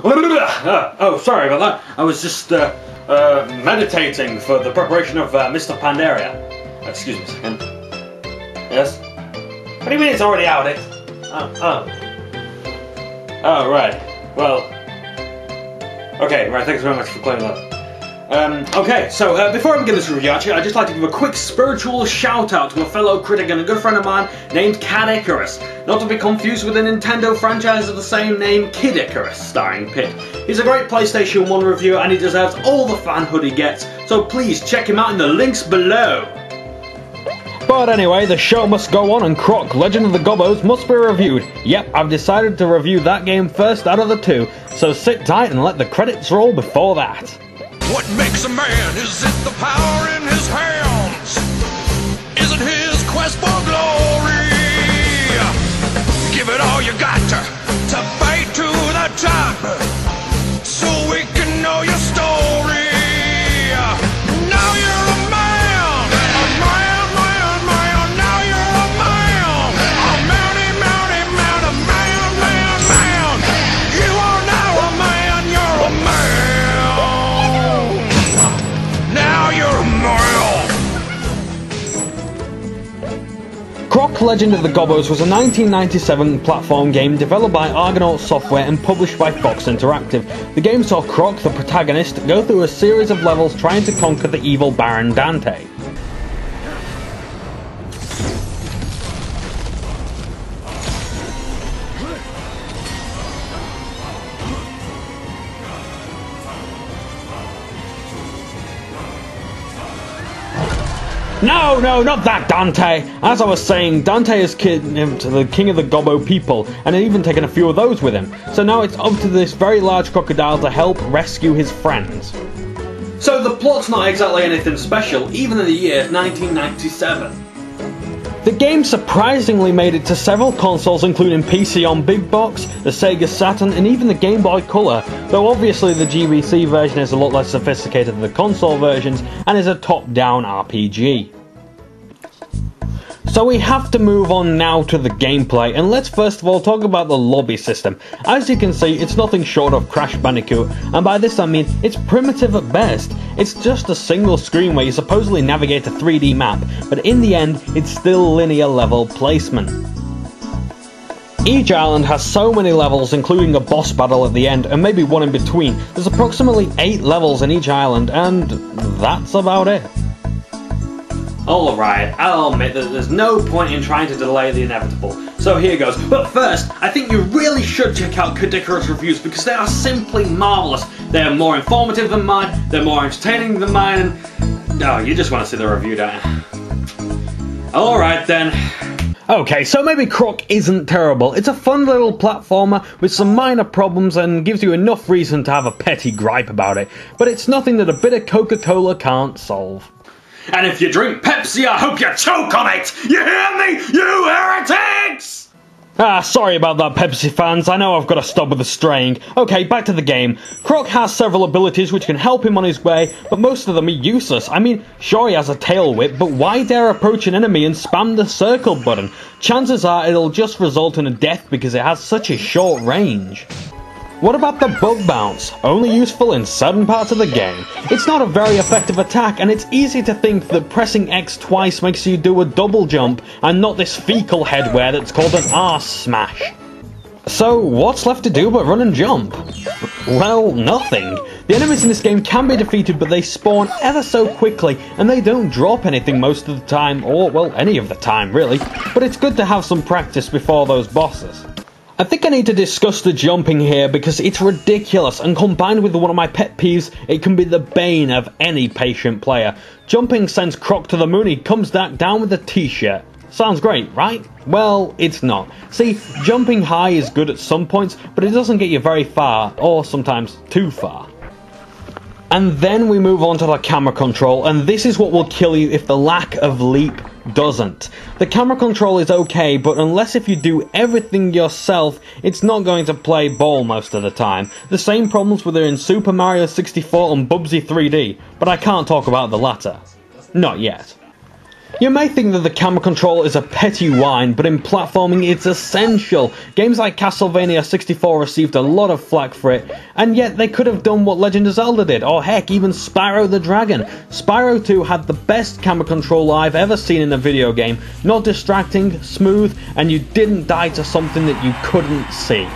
Oh, sorry about that. I was just meditating for the preparation of Mr. Pandaria. Excuse me a second. Yes? What do you mean it's already out? Oh, right. Well. Okay, right, thanks very much for clearing that up. Okay, so before I begin this review, actually, I'd just like to give a quick spiritual shout out to a fellow critic and a good friend of mine named Caddicarus. Not to be confused with the Nintendo franchise of the same name, Kid-Icarus, starring Pit. He's a great PlayStation 1 reviewer and he deserves all the fanhood he gets, so please check him out in the links below. But anyway, the show must go on and Croc, Legend of the Gobbos, must be reviewed. Yep, I've decided to review that game first out of the two, so sit tight and let the credits roll before that. What makes a man? Is it the power in his hands? Is it his quest for glory? Give it all you got to fight to the top, so we can know your story. Now you're a man, now you're a man, man. You are now a man, you're a man. Now you're a man. Croc, Legend of the Gobbos was a 1997 platform game developed by Argonaut Software and published by Fox Interactive. The game saw Croc, the protagonist, go through a series of levels trying to conquer the evil Baron Dante. No, not that Dante! As I was saying, Dante has kidnapped the king of the Gobbo people, and had even taken a few of those with him. So now it's up to this very large crocodile to help rescue his friends. So the plot's not exactly anything special, even in the year 1997. The game surprisingly made it to several consoles including PC on Big Box, the Sega Saturn and even the Game Boy Color, though obviously the GBC version is a lot less sophisticated than the console versions and is a top-down RPG. So we have to move on now to the gameplay, and let's first of all talk about the lobby system. As you can see, it's nothing short of Crash Bandicoot, and by this I mean it's primitive at best. It's just a single screen where you supposedly navigate a 3D map, but in the end, it's still linear level placement. Each island has so many levels, including a boss battle at the end, and maybe one in between. There's approximately 8 levels in each island, and that's about it. Alright, I'll admit that there's no point in trying to delay the inevitable, so here goes. But first, I think you really should check out Caddicarus reviews because they are simply marvellous. They are more informative than mine, they're more entertaining than mine, and... oh, you just want to see the review, don't you? Alright then. Okay, so maybe Croc isn't terrible. It's a fun little platformer with some minor problems and gives you enough reason to have a petty gripe about it, but it's nothing that a bit of Coca-Cola can't solve. And if you drink Pepsi, I hope you choke on it! You hear me, you heretics?! Sorry about that, Pepsi fans. I know I've got to stop with the straying. Okay, back to the game. Croc has several abilities which can help him on his way, but most of them are useless. I mean, sure he has a tail whip, but why dare approach an enemy and spam the circle button? Chances are it'll just result in a death because it has such a short range. What about the bug bounce? Only useful in certain parts of the game. It's not a very effective attack, and it's easy to think that pressing X twice makes you do a double jump, and not this fecal headwear that's called an arse smash. So, what's left to do but run and jump? Well, nothing. The enemies in this game can be defeated, but they spawn ever so quickly, and they don't drop anything most of the time, or, well, any of the time, really. But it's good to have some practice before those bosses. I think I need to discuss the jumping here because it's ridiculous, and combined with one of my pet peeves, it can be the bane of any patient player. Jumping sends Croc to the moon, he comes back down with a t-shirt. Sounds great, right? Well, it's not. See, jumping high is good at some points, but it doesn't get you very far, or sometimes too far. And then we move on to the camera control, and this is what will kill you if the lack of leap doesn't. The camera control is okay, but unless if you do everything yourself, it's not going to play ball most of the time. The same problems were there in Super Mario 64 and Bubsy 3D, but I can't talk about the latter. Not yet. You may think that the camera control is a petty whine, but in platforming it's essential. Games like Castlevania 64 received a lot of flack for it, and yet they could have done what Legend of Zelda did, or heck, even Spyro the Dragon. Spyro 2 had the best camera control I've ever seen in a video game. Not distracting, smooth, and you didn't die to something that you couldn't see.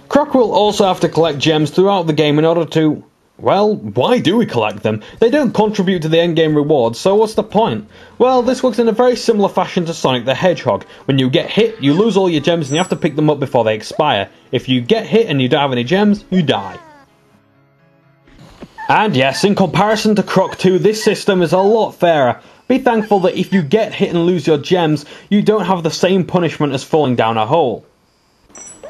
Croc will also have to collect gems throughout the game in order to... well, why do we collect them? They don't contribute to the endgame rewards, so what's the point? Well, this works in a very similar fashion to Sonic the Hedgehog. When you get hit, you lose all your gems and you have to pick them up before they expire. If you get hit and you don't have any gems, you die. And yes, in comparison to Croc 2, this system is a lot fairer. Be thankful that if you get hit and lose your gems, you don't have the same punishment as falling down a hole.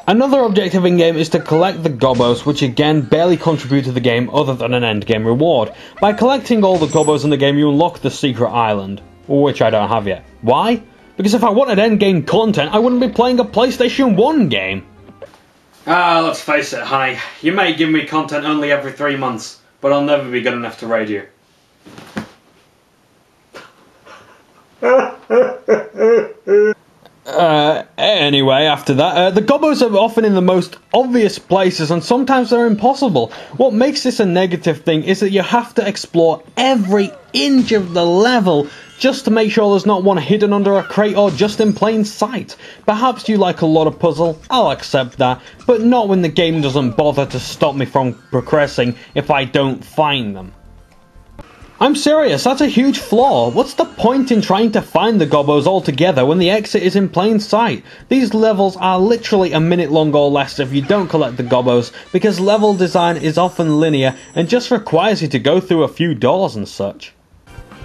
Another objective in-game is to collect the Gobbos, which again barely contribute to the game other than an endgame reward. By collecting all the Gobbos in the game, you unlock the secret island, which I don't have yet. Why? Because if I wanted endgame content, I wouldn't be playing a PlayStation 1 game. Let's face it, honey. You may give me content only every 3 months, but I'll never be good enough to raid you. Anyway, after that, the Gobbos are often in the most obvious places and sometimes they're impossible. What makes this a negative thing is that you have to explore every inch of the level just to make sure there's not one hidden under a crate or just in plain sight. Perhaps you like a lot of puzzle, I'll accept that, but not when the game doesn't bother to stop me from progressing if I don't find them. I'm serious, that's a huge flaw. What's the point in trying to find the Gobbos altogether when the exit is in plain sight? These levels are literally a minute long or less if you don't collect the Gobbos, because level design is often linear and just requires you to go through a few doors and such.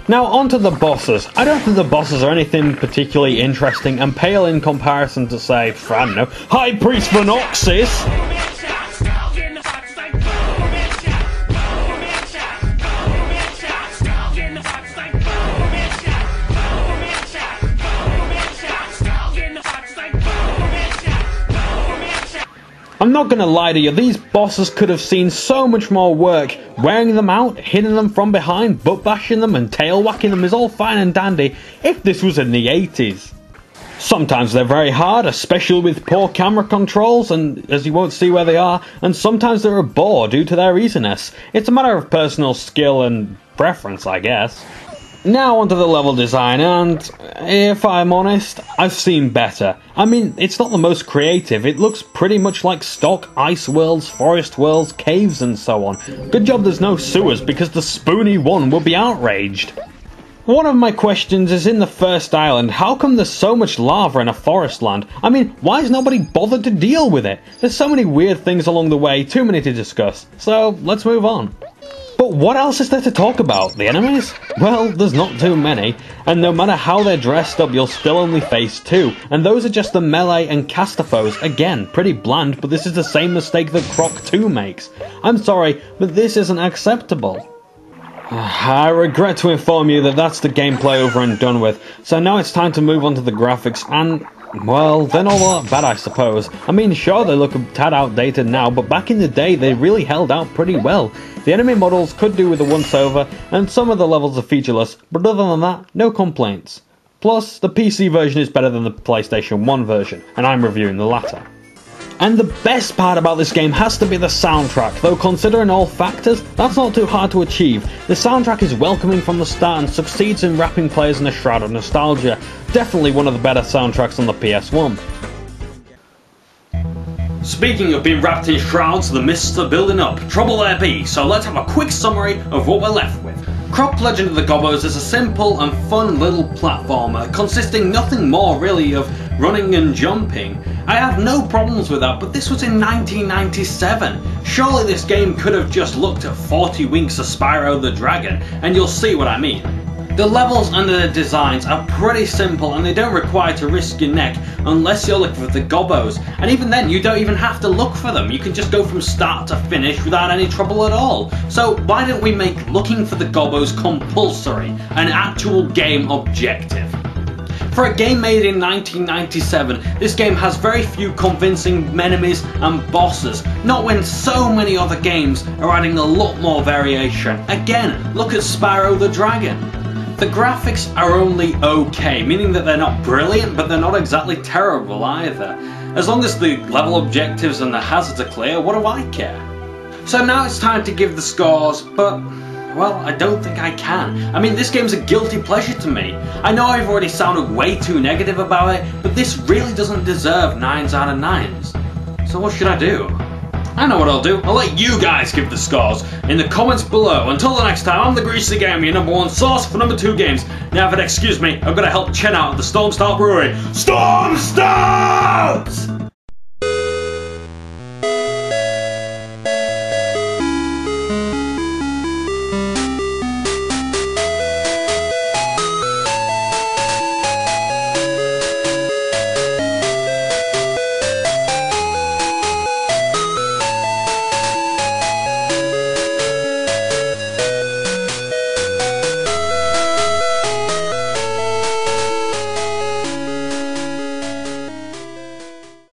Now onto the bosses. I don't think the bosses are anything particularly interesting and pale in comparison to, say, I don't know, High Priest Venoxis! I'm not gonna lie to you, these bosses could have seen so much more work. Wearing them out, hitting them from behind, butt bashing them and tail whacking them is all fine and dandy if this was in the 80s. Sometimes they're very hard, especially with poor camera controls, and as you won't see where they are, and sometimes they're a bore due to their easiness. It's a matter of personal skill and preference, I guess. Now onto the level design, and if I'm honest, I've seen better. I mean, it's not the most creative, it looks pretty much like stock ice worlds, forest worlds, caves and so on. Good job there's no sewers, because the spoony one will be outraged. One of my questions is in the first island, how come there's so much lava in a forest land? I mean, why has nobody bothered to deal with it? There's so many weird things along the way, too many to discuss, so let's move on. But what else is there to talk about? The enemies? Well, there's not too many, and no matter how they're dressed up, you'll still only face 2, and those are just the melee and caster foes. Again, pretty bland, but this is the same mistake that Croc 2 makes. I'm sorry, but this isn't acceptable. I regret to inform you that that's the gameplay over and done with, so now it's time to move on to the graphics, and... well, they're not all that bad, I suppose. I mean, sure, they look a tad outdated now, but back in the day, they really held out pretty well. The enemy models could do with a once-over, and some of the levels are featureless, but other than that, no complaints. Plus, the PC version is better than the PlayStation 1 version, and I'm reviewing the latter. And the best part about this game has to be the soundtrack, though considering all factors, that's not too hard to achieve. The soundtrack is welcoming from the start and succeeds in wrapping players in a shroud of nostalgia. Definitely one of the better soundtracks on the PS1. Speaking of being wrapped in shrouds, the mists are building up. Trouble there be, so let's have a quick summary of what we're left with. Croc Legend of the Gobbos is a simple and fun little platformer, consisting nothing more really of running and jumping. I have no problems with that, but this was in 1997. Surely this game could have just looked at 40 winks of Spyro the Dragon, and you'll see what I mean. The levels and the designs are pretty simple and they don't require to risk your neck unless you're looking for the Gobbos, and even then you don't even have to look for them, you can just go from start to finish without any trouble at all. So why don't we make looking for the Gobbos compulsory, an actual game objective? For a game made in 1997, this game has very few convincing enemies and bosses, not when so many other games are adding a lot more variation. Again, look at Spyro the Dragon. The graphics are only okay, meaning that they're not brilliant, but they're not exactly terrible either. As long as the level objectives and the hazards are clear, what do I care? So now it's time to give the scores, but, well, I don't think I can. I mean, this game's a guilty pleasure to me. I know I've already sounded way too negative about it, but this really doesn't deserve 9s out of 9s. So what should I do? I know what I'll do. I'll let you guys give the scores in the comments below. Until the next time, I'm the Greasy Gamer, your #1 source for #2 games. Now, if you'd excuse me, I've got to help Chen out at the Storm Stout Brewery. Storm Stout!